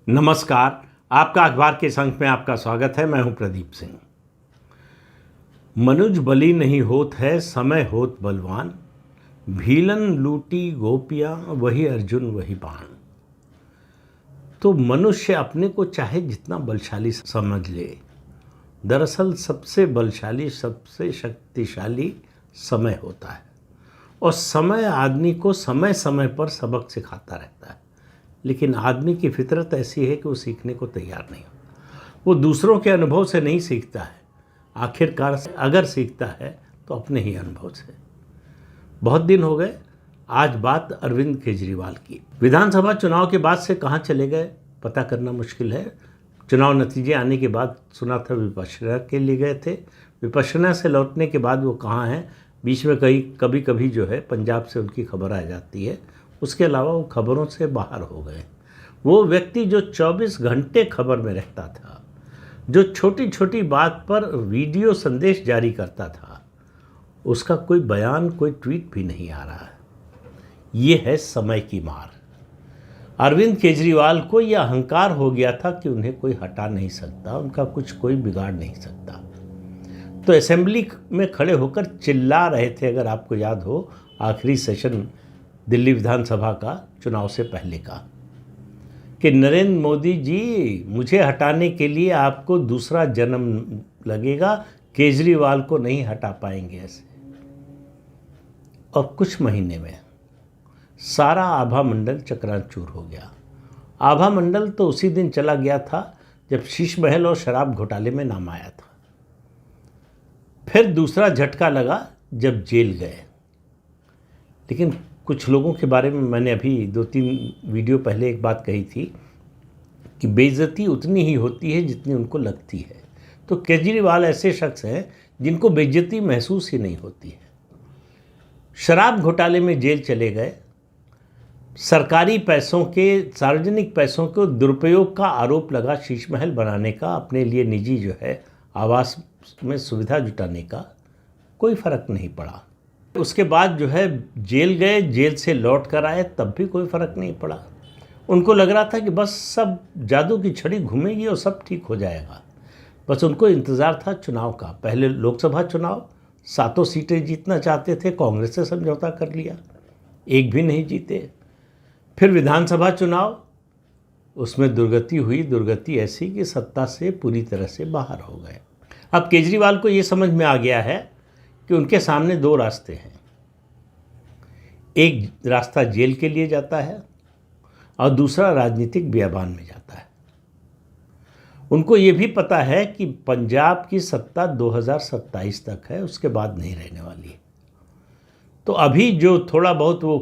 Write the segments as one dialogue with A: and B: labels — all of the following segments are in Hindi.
A: नमस्कार। आपका अखबार के संग में आपका स्वागत है। मैं हूं प्रदीप सिंह। मनुज बली नहीं होत है, समय होत बलवान। भीलन लूटी गोपियां, वही अर्जुन वही बाण। तो मनुष्य अपने को चाहे जितना बलशाली समझ ले, दरअसल सबसे बलशाली, सबसे शक्तिशाली समय होता है। और समय आदमी को समय समय पर सबक सिखाता रहता है। लेकिन आदमी की फितरत ऐसी है कि वो सीखने को तैयार नहीं होता। वो दूसरों के अनुभव से नहीं सीखता है, आखिरकार अगर सीखता है तो अपने ही अनुभव से। बहुत दिन हो गए, आज बात अरविंद केजरीवाल की। विधानसभा चुनाव के बाद से कहाँ चले गए पता करना मुश्किल है। चुनाव नतीजे आने के बाद सुना था विपश्यना के लिए गए थे। विपश्यना से लौटने के बाद वो कहाँ हैं, बीच में कभी कभी जो है पंजाब से उनकी खबर आ जाती है। उसके अलावा वो खबरों से बाहर हो गए। वो व्यक्ति जो 24 घंटे खबर में रहता था, जो छोटी छोटी बात पर वीडियो संदेश जारी करता था, उसका कोई बयान, कोई ट्वीट भी नहीं आ रहा है। ये है समय की मार। अरविंद केजरीवाल को यह अहंकार हो गया था कि उन्हें कोई हटा नहीं सकता, उनका कुछ कोई बिगाड़ नहीं सकता। तो असेंबली में खड़े होकर चिल्ला रहे थे, अगर आपको याद हो, आखिरी सेशन दिल्ली विधानसभा का चुनाव से पहले का, कि नरेंद्र मोदी जी, मुझे हटाने के लिए आपको दूसरा जन्म लगेगा, केजरीवाल को नहीं हटा पाएंगे ऐसे। और कुछ महीने में सारा आभा मंडल चकनाचूर हो गया। आभा मंडल तो उसी दिन चला गया था जब शीश महल और शराब घोटाले में नाम आया था। फिर दूसरा झटका लगा जब जेल गए। लेकिन कुछ लोगों के बारे में मैंने अभी 2-3 वीडियो पहले एक बात कही थी कि बेइज्जती उतनी ही होती है जितनी उनको लगती है। तो केजरीवाल ऐसे शख्स हैं जिनको बेइज्जती महसूस ही नहीं होती है। शराब घोटाले में जेल चले गए, सरकारी पैसों के, सार्वजनिक पैसों के दुरुपयोग का आरोप लगा, शीश महल बनाने का, अपने लिए निजी जो है आवास में सुविधा जुटाने का, कोई फर्क नहीं पड़ा। उसके बाद जो है जेल गए, जेल से लौट कर आए, तब भी कोई फ़र्क नहीं पड़ा। उनको लग रहा था कि बस सब जादू की छड़ी घूमेगी और सब ठीक हो जाएगा। बस उनको इंतज़ार था चुनाव का। पहले लोकसभा चुनाव 7 सीटें जीतना चाहते थे, कांग्रेस से समझौता कर लिया, एक भी नहीं जीते। फिर विधानसभा चुनाव, उसमें दुर्गति हुई। दुर्गति ऐसी कि सत्ता से पूरी तरह से बाहर हो गए। अब केजरीवाल को ये समझ में आ गया है कि उनके सामने 2 रास्ते हैं। एक रास्ता जेल के लिए जाता है और दूसरा राजनीतिक बियाबान में जाता है। उनको ये भी पता है कि पंजाब की सत्ता 2027 तक है, उसके बाद नहीं रहने वाली है। तो अभी जो थोड़ा बहुत वो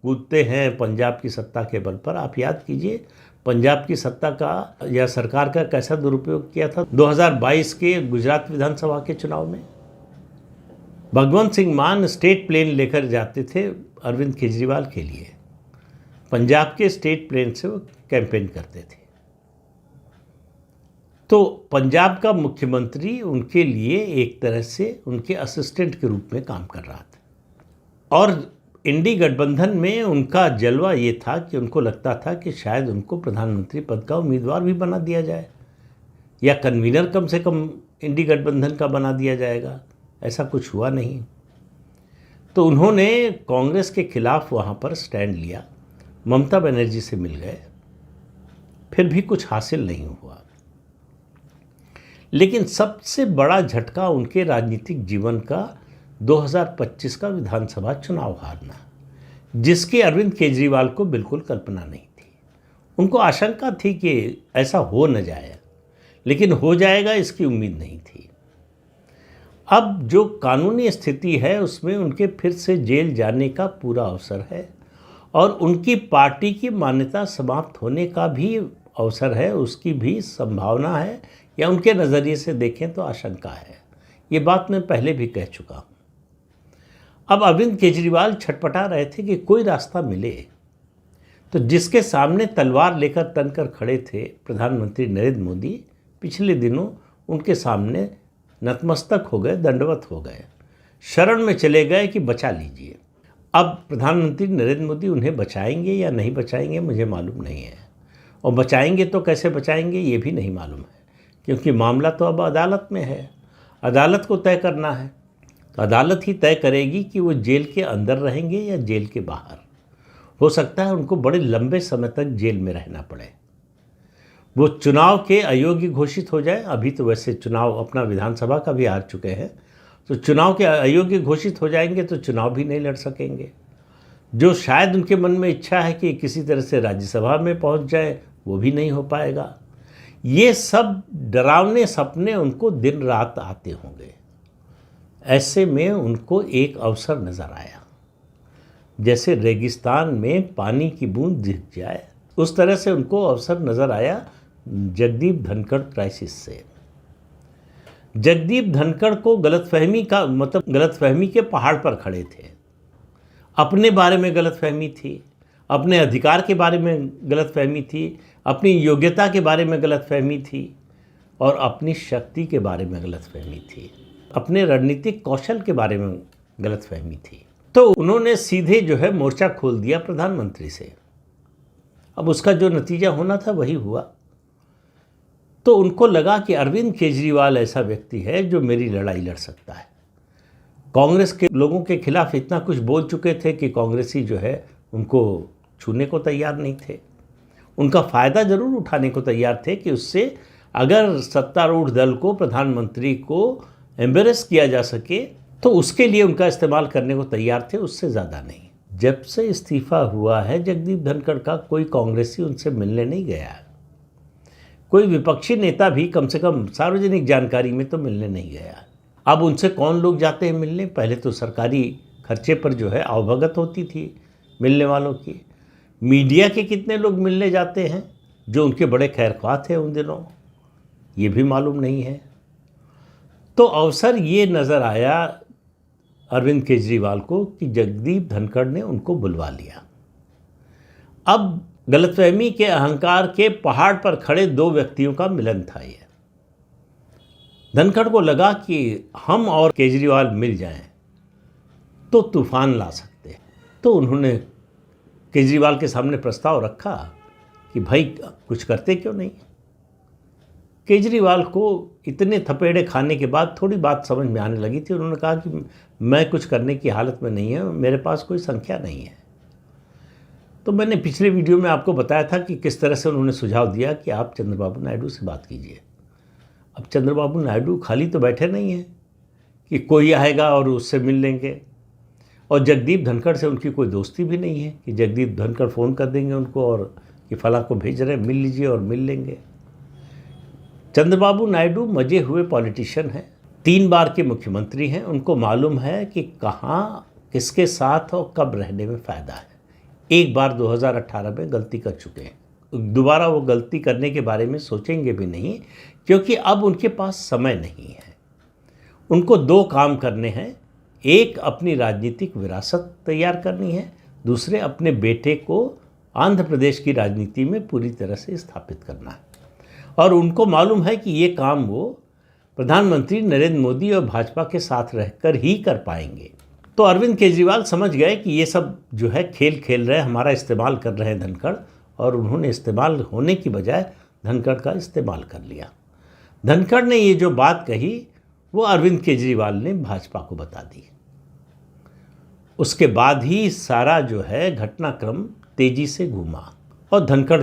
A: कूदते हैं पंजाब की सत्ता के बल पर, आप याद कीजिए पंजाब की सत्ता का या सरकार का कैसा दुरुपयोग किया था 2022 के गुजरात विधानसभा के चुनाव में। भगवंत सिंह मान स्टेट प्लेन लेकर जाते थे अरविंद केजरीवाल के लिए, पंजाब के स्टेट प्लेन से वो कैंपेन करते थे। तो पंजाब का मुख्यमंत्री उनके लिए एक तरह से उनके असिस्टेंट के रूप में काम कर रहा था। और इंडी गठबंधन में उनका जलवा ये था कि उनको लगता था कि शायद उनको प्रधानमंत्री पद का उम्मीदवार भी बना दिया जाए, या कन्वीनर कम से कम इंडी गठबंधन का बना दिया जाएगा। ऐसा कुछ हुआ नहीं। तो उन्होंने कांग्रेस के खिलाफ वहाँ पर स्टैंड लिया, ममता बनर्जी से मिल गए, फिर भी कुछ हासिल नहीं हुआ। लेकिन सबसे बड़ा झटका उनके राजनीतिक जीवन का 2025 का विधानसभा चुनाव हारना, जिसकी अरविंद केजरीवाल को बिल्कुल कल्पना नहीं थी। उनको आशंका थी कि ऐसा हो न जाए, लेकिन हो जाएगा इसकी उम्मीद नहीं थी। अब जो कानूनी स्थिति है उसमें उनके फिर से जेल जाने का पूरा अवसर है, और उनकी पार्टी की मान्यता समाप्त होने का भी अवसर है, उसकी भी संभावना है, या उनके नज़रिए से देखें तो आशंका है। ये बात मैं पहले भी कह चुका हूँ। अब अरविंद केजरीवाल छटपटा रहे थे कि कोई रास्ता मिले। तो जिसके सामने तलवार लेकर तनकर खड़े थे प्रधानमंत्री नरेंद्र मोदी, पिछले दिनों उनके सामने नतमस्तक हो गए, दंडवत हो गए, शरण में चले गए कि बचा लीजिए। अब प्रधानमंत्री नरेंद्र मोदी उन्हें बचाएंगे या नहीं बचाएंगे मुझे मालूम नहीं है। और बचाएंगे तो कैसे बचाएंगे ये भी नहीं मालूम है, क्योंकि मामला तो अब अदालत में है। अदालत को तय करना है, तो अदालत ही तय करेगी कि वो जेल के अंदर रहेंगे या जेल के बाहर। हो सकता है उनको बड़े लंबे समय तक जेल में रहना पड़े, वो चुनाव के अयोग्य घोषित हो जाए। अभी तो वैसे चुनाव अपना विधानसभा का भी हार चुके हैं, तो चुनाव के अयोग्य घोषित हो जाएंगे तो चुनाव भी नहीं लड़ सकेंगे। जो शायद उनके मन में इच्छा है कि किसी तरह से राज्यसभा में पहुंच जाए, वो भी नहीं हो पाएगा। ये सब डरावने सपने उनको दिन रात आते होंगे। ऐसे में उनको एक अवसर नज़र आया, जैसे रेगिस्तान में पानी की बूंद दिख जाए, उस तरह से उनको अवसर नज़र आया जगदीप धनखड़ क्राइसिस से। जगदीप धनखड़ को गलतफहमी का मतलब गलतफहमी के पहाड़ पर खड़े थे। अपने बारे में गलतफहमी थी, अपने अधिकार के बारे में गलतफहमी थी, अपनी योग्यता के बारे में गलतफहमी थी और अपनी शक्ति के बारे में गलतफहमी थी, अपने रणनीतिक कौशल के बारे में गलतफहमी थी। तो उन्होंने सीधे जो है मोर्चा खोल दिया प्रधानमंत्री से। अब उसका जो नतीजा होना था वही हुआ। तो उनको लगा कि अरविंद केजरीवाल ऐसा व्यक्ति है जो मेरी लड़ाई लड़ सकता है। कांग्रेस के लोगों के खिलाफ इतना कुछ बोल चुके थे कि कांग्रेसी जो है उनको छूने को तैयार नहीं थे। उनका फ़ायदा ज़रूर उठाने को तैयार थे कि उससे अगर सत्तारूढ़ दल को, प्रधानमंत्री को एम्बेरस किया जा सके तो उसके लिए उनका इस्तेमाल करने को तैयार थे, उससे ज़्यादा नहीं। जब से इस्तीफ़ा हुआ है जगदीप धनखड़ का, कोई कांग्रेसी उनसे मिलने नहीं गया है। कोई विपक्षी नेता भी कम से कम सार्वजनिक जानकारी में तो मिलने नहीं गया। अब उनसे कौन लोग जाते हैं मिलने? पहले तो सरकारी खर्चे पर जो है आवभगत होती थी मिलने वालों की। मीडिया के कितने लोग मिलने जाते हैं जो उनके बड़े खैरख्वाह थे उन दिनों, ये भी मालूम नहीं है। तो अवसर ये नज़र आया अरविंद केजरीवाल को कि जगदीप धनखड़ ने उनको बुलवा लिया। अब गलतफहमी के अहंकार के पहाड़ पर खड़े दो व्यक्तियों का मिलन था ये। धनखड़ को लगा कि हम और केजरीवाल मिल जाएं तो तूफान ला सकते हैं। तो उन्होंने केजरीवाल के सामने प्रस्ताव रखा कि भाई कुछ करते क्यों नहीं। केजरीवाल को इतने थपेड़े खाने के बाद थोड़ी बात समझ में आने लगी थी। उन्होंने कहा कि मैं कुछ करने की हालत में नहीं है, मेरे पास कोई संख्या नहीं है। तो मैंने पिछले वीडियो में आपको बताया था कि किस तरह से उन्होंने सुझाव दिया कि आप चंद्रबाबू नायडू से बात कीजिए। अब चंद्रबाबू नायडू खाली तो बैठे नहीं हैं कि कोई आएगा और उससे मिल लेंगे, और जगदीप धनखड़ से उनकी कोई दोस्ती भी नहीं है कि जगदीप धनखड़ फ़ोन कर देंगे उनको और कि फलां को भेज रहे मिल लीजिए और मिल लेंगे। चंद्रबाबू नायडू मजे हुए पॉलिटिशियन हैं, 3 बार के मुख्यमंत्री हैं। उनको मालूम है कि कहाँ किसके साथ और कब रहने में फ़ायदा है। एक बार 2018 में गलती कर चुके हैं, दोबारा वो गलती करने के बारे में सोचेंगे भी नहीं, क्योंकि अब उनके पास समय नहीं है। उनको 2 काम करने हैं, एक अपनी राजनीतिक विरासत तैयार करनी है, दूसरे अपने बेटे को आंध्र प्रदेश की राजनीति में पूरी तरह से स्थापित करना है। और उनको मालूम है कि ये काम वो प्रधानमंत्री नरेंद्र मोदी और भाजपा के साथ रहकर ही कर पाएंगे। तो अरविंद केजरीवाल समझ गए कि ये सब जो है खेल खेल रहे हैं, हमारा इस्तेमाल कर रहे हैं धनखड़, और उन्होंने इस्तेमाल होने की बजाय धनखड़ का इस्तेमाल कर लिया। धनखड़ ने ये जो बात कही वो अरविंद केजरीवाल ने भाजपा को बता दी। उसके बाद ही सारा जो है घटनाक्रम तेजी से घूमा और धनखड़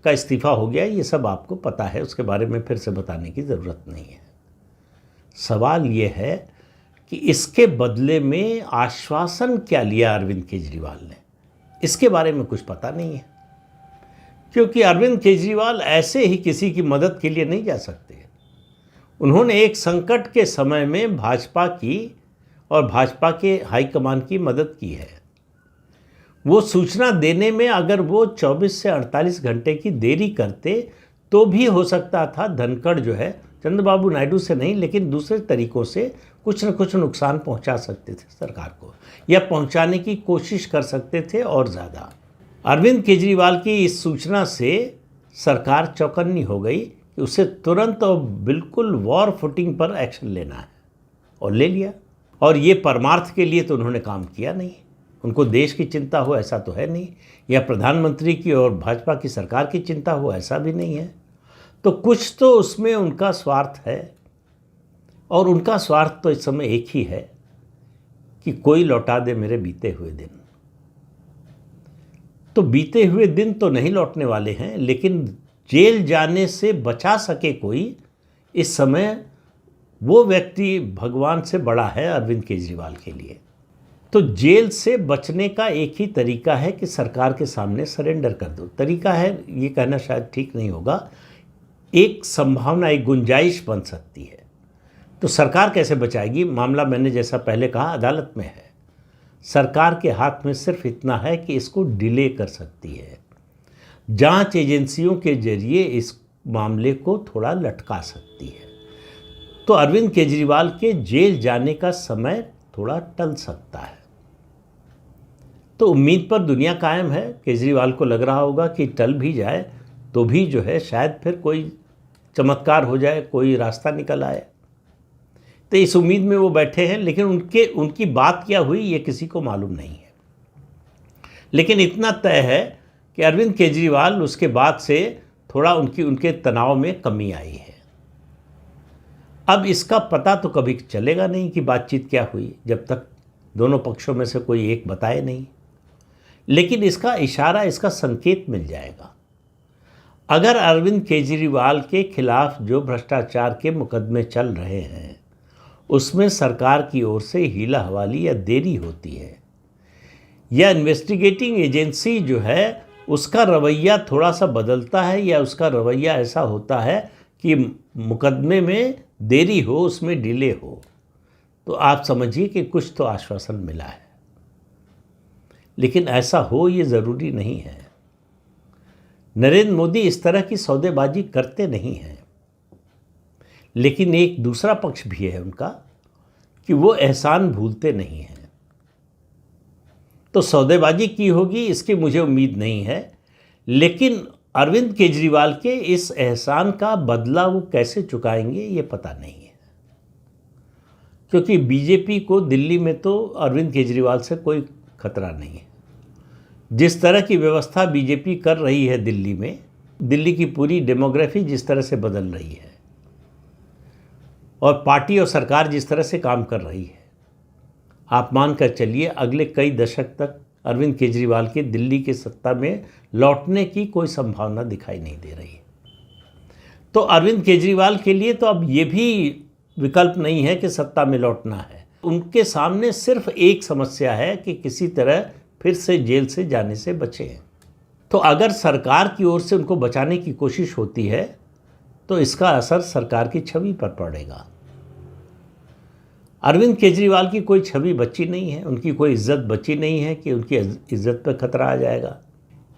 A: का इस्तीफ़ा हो गया। ये सब आपको पता है, उसके बारे में फिर से बताने की ज़रूरत नहीं है। सवाल ये है कि इसके बदले में आश्वासन क्या लिया अरविंद केजरीवाल ने, इसके बारे में कुछ पता नहीं है, क्योंकि अरविंद केजरीवाल ऐसे ही किसी की मदद के लिए नहीं जा सकते। उन्होंने एक संकट के समय में भाजपा की और भाजपा के हाईकमान की मदद की है। वो सूचना देने में अगर वो 24 से 48 घंटे की देरी करते तो भी हो सकता था धनखड़ जो है चंद्रबाबू नायडू से नहीं लेकिन दूसरे तरीक़ों से कुछ न कुछ नुकसान पहुंचा सकते थे सरकार को, या पहुंचाने की कोशिश कर सकते थे और ज़्यादा। अरविंद केजरीवाल की इस सूचना से सरकार चौकन्नी हो गई कि उसे तुरंत और बिल्कुल वॉर फुटिंग पर एक्शन लेना है, और ले लिया। और ये परमार्थ के लिए तो उन्होंने काम किया नहीं, उनको देश की चिंता हो ऐसा तो है नहीं, या प्रधानमंत्री की और भाजपा की सरकार की चिंता हो ऐसा भी नहीं है। तो कुछ तो उसमें उनका स्वार्थ है, और उनका स्वार्थ तो इस समय एक ही है कि कोई लौटा दे मेरे बीते हुए दिन। तो बीते हुए दिन तो नहीं लौटने वाले हैं, लेकिन जेल जाने से बचा सके कोई, इस समय वो व्यक्ति भगवान से बड़ा है अरविंद केजरीवाल के लिए। तो जेल से बचने का एक ही तरीका है कि सरकार के सामने सरेंडर कर दो। तरीका है ये कहना शायद ठीक नहीं होगा, एक संभावना, एक गुंजाइश बन सकती है। तो सरकार कैसे बचाएगी? मामला मैंने जैसा पहले कहा अदालत में है। सरकार के हाथ में सिर्फ इतना है कि इसको डिले कर सकती है, जांच एजेंसियों के जरिए इस मामले को थोड़ा लटका सकती है। तो अरविंद केजरीवाल के जेल जाने का समय थोड़ा टल सकता है। तो उम्मीद पर दुनिया कायम है। केजरीवाल को लग रहा होगा कि टल भी जाए तो भी जो है शायद फिर कोई चमत्कार हो जाए, कोई रास्ता निकल आए। तो इस उम्मीद में वो बैठे हैं, लेकिन उनकी बात क्या हुई ये किसी को मालूम नहीं है। लेकिन इतना तय है कि अरविंद केजरीवाल उसके बाद से थोड़ा उनके तनाव में कमी आई है। अब इसका पता तो कभी चलेगा नहीं कि बातचीत क्या हुई, जब तक दोनों पक्षों में से कोई एक बताए नहीं। लेकिन इसका इशारा, इसका संकेत मिल जाएगा। अगर अरविंद केजरीवाल के खिलाफ जो भ्रष्टाचार के मुकदमे चल रहे हैं उसमें सरकार की ओर से हीला हवाली या देरी होती है, या इन्वेस्टिगेटिंग एजेंसी जो है उसका रवैया थोड़ा सा बदलता है, या उसका रवैया ऐसा होता है कि मुकदमे में देरी हो, उसमें डिले हो, तो आप समझिए कि कुछ तो आश्वासन मिला है। लेकिन ऐसा हो ये ज़रूरी नहीं है। नरेंद्र मोदी इस तरह की सौदेबाजी करते नहीं हैं। लेकिन एक दूसरा पक्ष भी है उनका कि वो एहसान भूलते नहीं हैं। तो सौदेबाजी की होगी इसकी मुझे उम्मीद नहीं है, लेकिन अरविंद केजरीवाल के इस एहसान का बदला वो कैसे चुकाएंगे ये पता नहीं है। क्योंकि बीजेपी को दिल्ली में तो अरविंद केजरीवाल से कोई खतरा नहीं है। जिस तरह की व्यवस्था बीजेपी कर रही है दिल्ली में, दिल्ली की पूरी डेमोग्राफी जिस तरह से बदल रही है और पार्टी और सरकार जिस तरह से काम कर रही है, आप मान कर चलिए अगले कई दशक तक अरविंद केजरीवाल के दिल्ली की सत्ता में लौटने की कोई संभावना दिखाई नहीं दे रही। तो अरविंद केजरीवाल के लिए तो अब ये भी विकल्प नहीं है कि सत्ता में लौटना है। उनके सामने सिर्फ एक समस्या है कि किसी तरह फिर से जेल से जाने से बचें। तो अगर सरकार की ओर से उनको बचाने की कोशिश होती है तो इसका असर सरकार की छवि पर पड़ेगा। अरविंद केजरीवाल की कोई छवि बची नहीं है, उनकी कोई इज्जत बची नहीं है कि उनकी इज्जत पर खतरा आ जाएगा।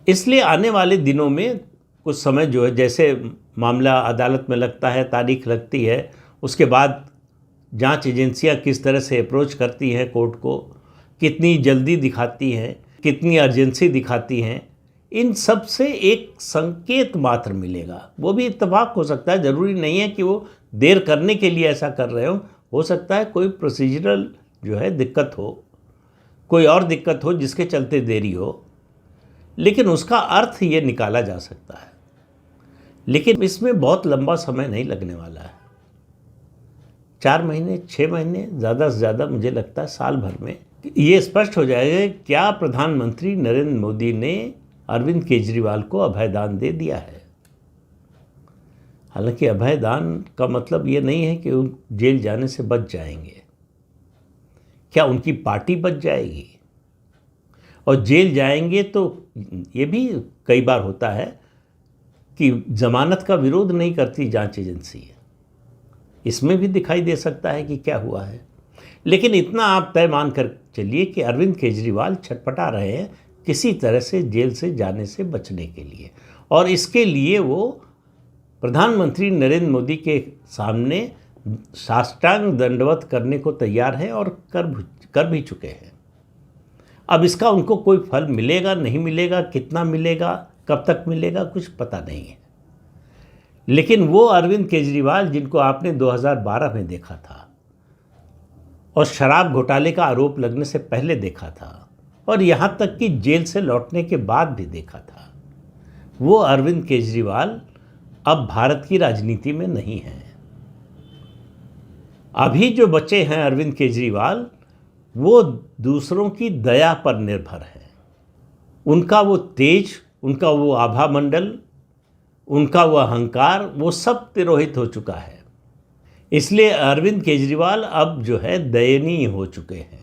A: इसलिए आने वाले दिनों में कुछ समय जो है, जैसे मामला अदालत में लगता है, तारीख लगती है, उसके बाद जांच एजेंसियां किस तरह से अप्रोच करती हैं कोर्ट को, कितनी जल्दी दिखाती हैं, कितनी अर्जेंसी दिखाती हैं, इन सब से एक संकेत मात्र मिलेगा। वो भी इत्तेफाक हो सकता है, ज़रूरी नहीं है कि वो देर करने के लिए ऐसा कर रहे हो सकता है कोई प्रोसीजरल जो है दिक्कत हो, कोई और दिक्कत हो जिसके चलते देरी हो, लेकिन उसका अर्थ ये निकाला जा सकता है। लेकिन इसमें बहुत लंबा समय नहीं लगने वाला है। 4 महीने, 6 महीने, ज़्यादा से ज़्यादा मुझे लगता है साल भर में ये स्पष्ट हो जाएगा क्या प्रधानमंत्री नरेंद्र मोदी ने अरविंद केजरीवाल को अभयदान दे दिया है। हालांकि अभयदान का मतलब ये नहीं है कि उन जेल जाने से बच जाएंगे। क्या उनकी पार्टी बच जाएगी? और जेल जाएंगे तो ये भी कई बार होता है कि जमानत का विरोध नहीं करती जांच एजेंसी, इसमें भी दिखाई दे सकता है कि क्या हुआ है। लेकिन इतना आप तय मान कर चलिए कि अरविंद केजरीवाल छटपटा रहे हैं किसी तरह से जेल से जाने से बचने के लिए, और इसके लिए वो प्रधानमंत्री नरेंद्र मोदी के सामने साष्टांग दंडवत करने को तैयार है और कर भी चुके हैं। अब इसका उनको कोई फल मिलेगा नहीं मिलेगा, कितना मिलेगा, कब तक मिलेगा, कुछ पता नहीं है। लेकिन वो अरविंद केजरीवाल जिनको आपने 2012 में देखा था और शराब घोटाले का आरोप लगने से पहले देखा था, और यहाँ तक कि जेल से लौटने के बाद भी देखा था। वो अरविंद केजरीवाल अब भारत की राजनीति में नहीं है। अभी जो बचे हैं अरविंद केजरीवाल, वो दूसरों की दया पर निर्भर है। उनका वो तेज, उनका वो आभा मंडल, उनका वो अहंकार, वो सब तिरोहित हो चुका है। इसलिए अरविंद केजरीवाल अब जो है दयनीय हो चुके हैं।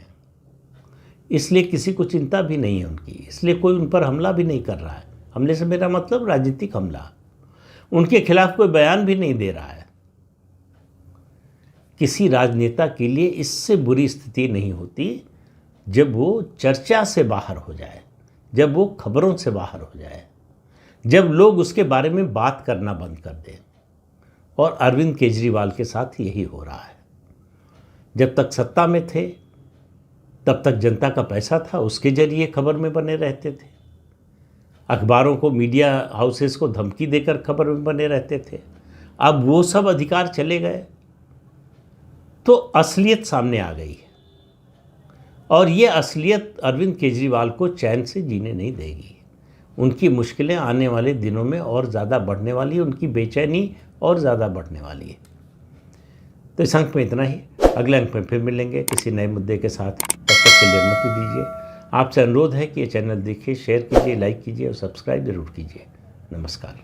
A: इसलिए किसी को चिंता भी नहीं है उनकी, इसलिए कोई उन पर हमला भी नहीं कर रहा है। हमले से मेरा मतलब राजनीतिक हमला। उनके खिलाफ कोई बयान भी नहीं दे रहा है। किसी राजनेता के लिए इससे बुरी स्थिति नहीं होती जब वो चर्चा से बाहर हो जाए, जब वो खबरों से बाहर हो जाए, जब लोग उसके बारे में बात करना बंद कर दें। और अरविंद केजरीवाल के साथ यही हो रहा है। जब तक सत्ता में थे तब तक जनता का पैसा था, उसके जरिए खबर में बने रहते थे। अखबारों को, मीडिया हाउसेस को धमकी देकर खबर में बने रहते थे। अब वो सब अधिकार चले गए तो असलियत सामने आ गई है। और ये असलियत अरविंद केजरीवाल को चैन से जीने नहीं देगी। उनकी मुश्किलें आने वाले दिनों में और ज़्यादा बढ़ने वाली है, उनकी बेचैनी और ज़्यादा बढ़ने वाली है। तो इस अंक में इतना ही। अगले अंक में फिर मिलेंगे किसी नए मुद्दे के साथ। तब तक के लिए अनुमति दीजिए। आपसे अनुरोध है कि ये चैनल देखिए, शेयर कीजिए, लाइक कीजिए और सब्सक्राइब जरूर कीजिए। नमस्कार।